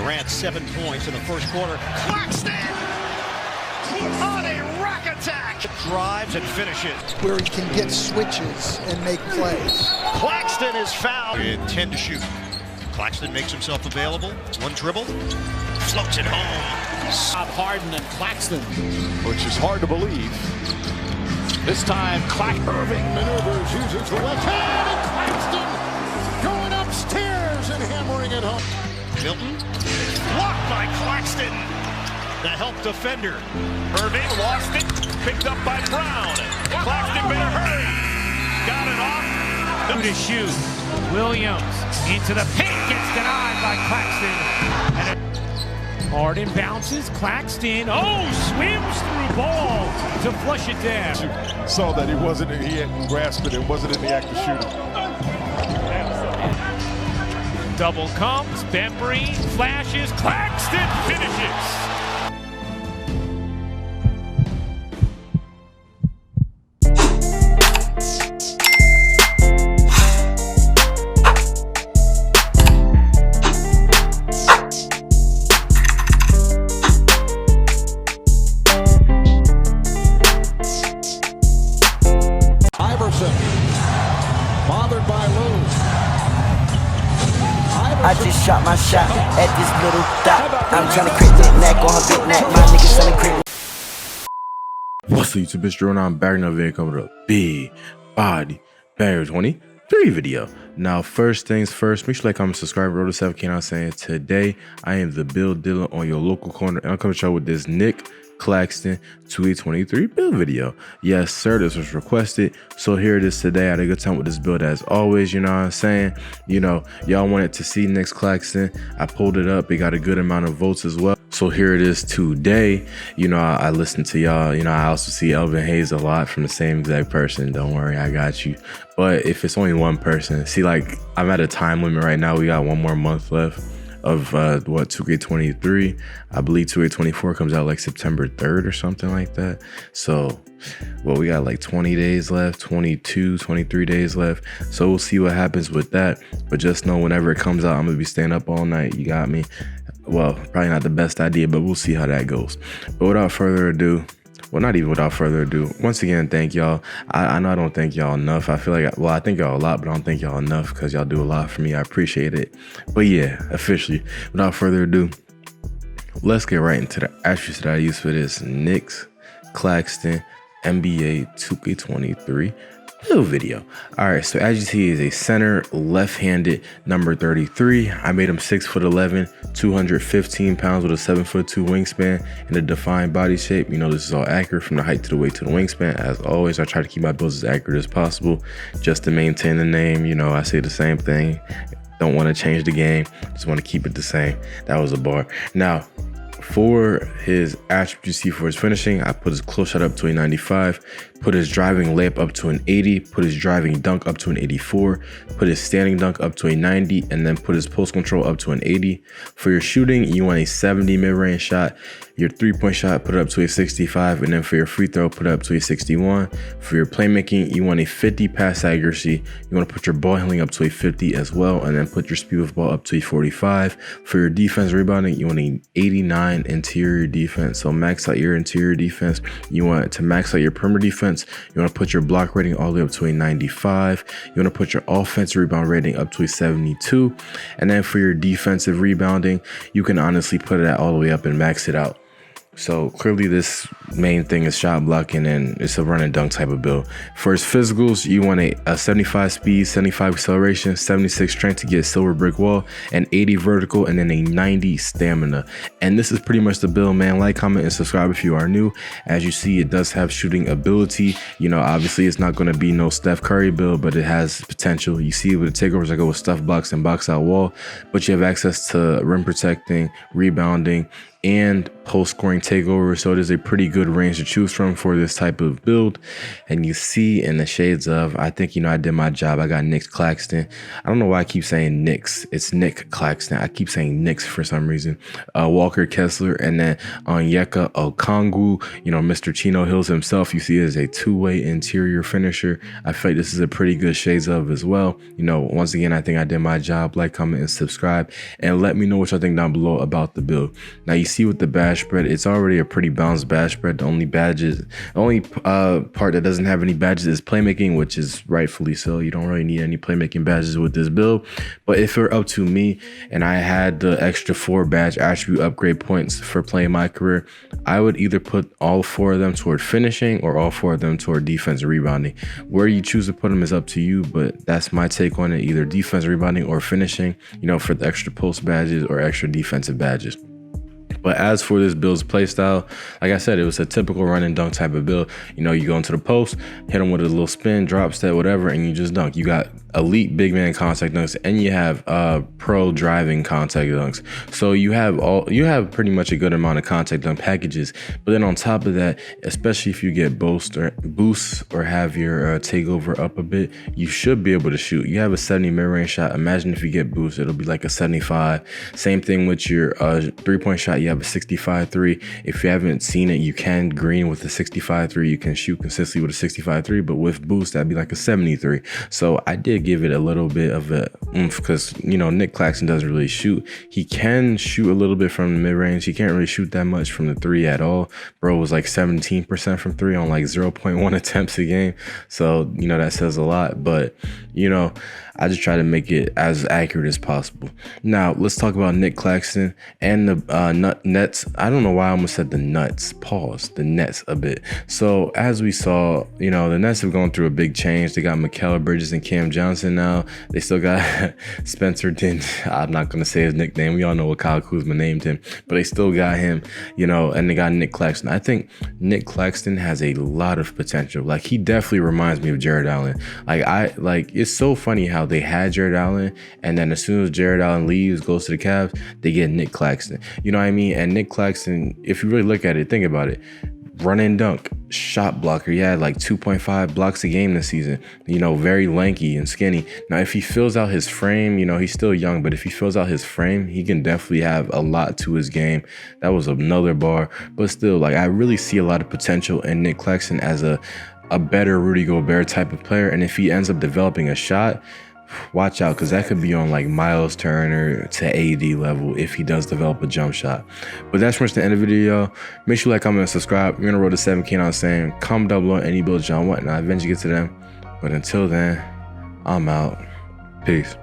Durant 7 points in the first quarter. Claxton on a rack attack. Drives and finishes. Where he can get switches and make plays. Claxton is fouled. 10 to shoot. Claxton makes himself available. One dribble. Floats it home. Harden and Claxton. Which is hard to believe. This time, Irving maneuvers, uses the left hand, and Claxton going upstairs and hammering it home. Milton, blocked by Claxton, the help defender. Irving lost it, picked up by Brown. Claxton better hurry. Got it off. To shoot. Williams into the paint, gets denied by Claxton. And Harden bounces, Claxton, swims through ball to flush it down. Saw that he hadn't grasped it, it wasn't in the act of shooting. Double comes, Bembry flashes, Claxton finishes. Bothered by Lou. I just shot my shot at this little dot. I'm trying to crit that neck on her big neck. My niggas selling crit. What's up, YouTube? It's Drew, and I'm back in another video coming with a big body banger 23 video. Now, first things first, make sure to like, comment, subscribe, roll to 7K. Now saying today I am the build dealer on your local corner, and I'm coming to y'all with this Nick Claxton 2K23 build video. Yes sir, this was requested, so here it is today. I had a good time with this build as always, you know what I'm saying. You know, y'all wanted to see Nick Claxton. I pulled it up, it got a good amount of votes as well, so here it is today. You know, I listened to y'all. You know, I also see Elvin Hayes a lot from the same exact person. Don't worry, I got you. But if it's only one person, see, like, I'm at a time limit right now. We got one more month left of what, 2K23. I believe 2K24 comes out like September 3rd or something like that. So, well, we got like 20 days left, 22, 23 days left. So we'll see what happens with that. But just know whenever it comes out, I'm gonna be staying up all night. You got me? Well, probably not the best idea, but we'll see how that goes. But without further ado, well, not even without further ado, once again, thank y'all. I know I don't thank y'all enough. I feel like, well, I thank y'all a lot, but I don't thank y'all enough because y'all do a lot for me. I appreciate it. But yeah, officially, without further ado, let's get right into the attributes that I use for this Nick Claxton NBA 2K23 build video. All right, so as you see, is a center, left-handed, number 33. I made him 6'11", 215 pounds with a 7'2" wingspan and a defined body shape. You know, this is all accurate from the height to the weight to the wingspan. As always, I try to keep my builds as accurate as possible just to maintain the name. You know, I say the same thing. Don't want to change the game. Just want to keep it the same. That was a bar. Now, for his attributes, you see for his finishing, I put his close shot up to a 95, put his driving layup up to an 80, put his driving dunk up to an 84, put his standing dunk up to a 90, and then put his post control up to an 80. For your shooting, you want a 70 mid-range shot. Your three-point shot, put it up to a 65, and then for your free throw, put it up to a 61. For your playmaking, you want a 50 pass accuracy. You want to put your ball handling up to a 50 as well, and then put your speed with ball up to a 45. For your defense rebounding, you want an 89 interior defense. So max out your interior defense. You want to max out your perimeter defense. You want to put your block rating all the way up to a 95. You want to put your offensive rebound rating up to a 72. And then for your defensive rebounding, you can honestly put it all the way up and max it out. So clearly this main thing is shot blocking, and it's a run and dunk type of build. For his physicals, you want a 75 speed, 75 acceleration, 76 strength to get silver brick wall, an 80 vertical, and then a 90 stamina. And this is pretty much the build, man. Like, comment, and subscribe if you are new. As you see, it does have shooting ability. You know, obviously it's not going to be no Steph Curry build, but it has potential. You see with the takeovers, I go with stuff blocks and box out wall, but you have access to rim protecting, rebounding, and post scoring takeover. So it is a pretty good range to choose from for this type of build. And you see in the shades of, I think, you know, I did my job. I got Nick Claxton. I don't know why I keep saying Knicks. It's Nick Claxton. I keep saying Knicks for some reason. Walker Kessler, and then Onyeka Okongwu, you know, Mr. Chino Hills himself, you see as a two-way interior finisher. I feel like this is a pretty good shades of as well. You know, once again, I think I did my job. Like, comment, and subscribe, and let me know what y'all think down below about the build. Now, you see with the badge spread, it's already a pretty balanced badge spread. The only part that doesn't have any badges is playmaking, which is rightfully so. You don't really need any playmaking badges with this build. But if it were up to me and I had the extra 4 badge attribute upgrade points for playing my career, I would either put all 4 of them toward finishing or all 4 of them toward defense and rebounding. Where you choose to put them is up to you, but that's my take on it. Either defense, rebounding, or finishing, you know, for the extra post badges or extra defensive badges. But as for this build's playstyle, like I said, it was a typical run and dunk type of build. You know, you go into the post, hit them with a little spin, drop step, whatever, and you just dunk. You got elite big man contact dunks, and you have pro driving contact dunks. So you have pretty much a good amount of contact dunk packages. But then on top of that, especially if you get boosts or have your takeover up a bit, you should be able to shoot. You have a 70 mid-range shot. Imagine if you get boost, it'll be like a 75. Same thing with your 3-point shot. You have a 65-3. If you haven't seen it, you can green with a 65-3. You can shoot consistently with a 65-3, but with boost, that'd be like a 73. So I did give it a little bit of a oomph because, you know, Nick Claxton doesn't really shoot. He can shoot a little bit from the mid-range. He can't really shoot that much from the 3 at all. Bro was like 17% from 3 on like 0.1 attempts a game. So, you know, that says a lot. But, you know, I just try to make it as accurate as possible. Now, let's talk about Nick Claxton and the Nets. I don't know why I almost said the Nuts. Pause. The Nets a bit. So, as we saw, you know, the Nets have gone through a big change. They got Mikal Bridges and Cam Johnson now. They still got Spencer Din. I'm not going to say his nickname. We all know what Kyle Kuzma named him. But they still got him, you know, and they got Nick Claxton. I think Nick Claxton has a lot of potential. Like, he definitely reminds me of Jared Allen. It's so funny how they had Jared Allen, and then as soon as Jared Allen leaves, goes to the Cavs, they get Nick Claxton. You know what I mean? And Nick Claxton, if you really look at it, think about it. Run and dunk, shot blocker. He had like 2.5 blocks a game this season. You know, very lanky and skinny. Now, if he fills out his frame, you know, he's still young, but if he fills out his frame, he can definitely have a lot to his game. That was another bar. But still, like, I really see a lot of potential in Nick Claxton as a better Rudy Gobert type of player. And if he ends up developing a shot, watch out, because that could be on like Miles Turner to AD level if he does develop a jump shot. But that's pretty much the end of the video. Make sure you like, comment, and subscribe. We're gonna roll to 7K now, saying comment down below any builds y'all want, and I'll eventually get to them. But until then, I'm out. Peace.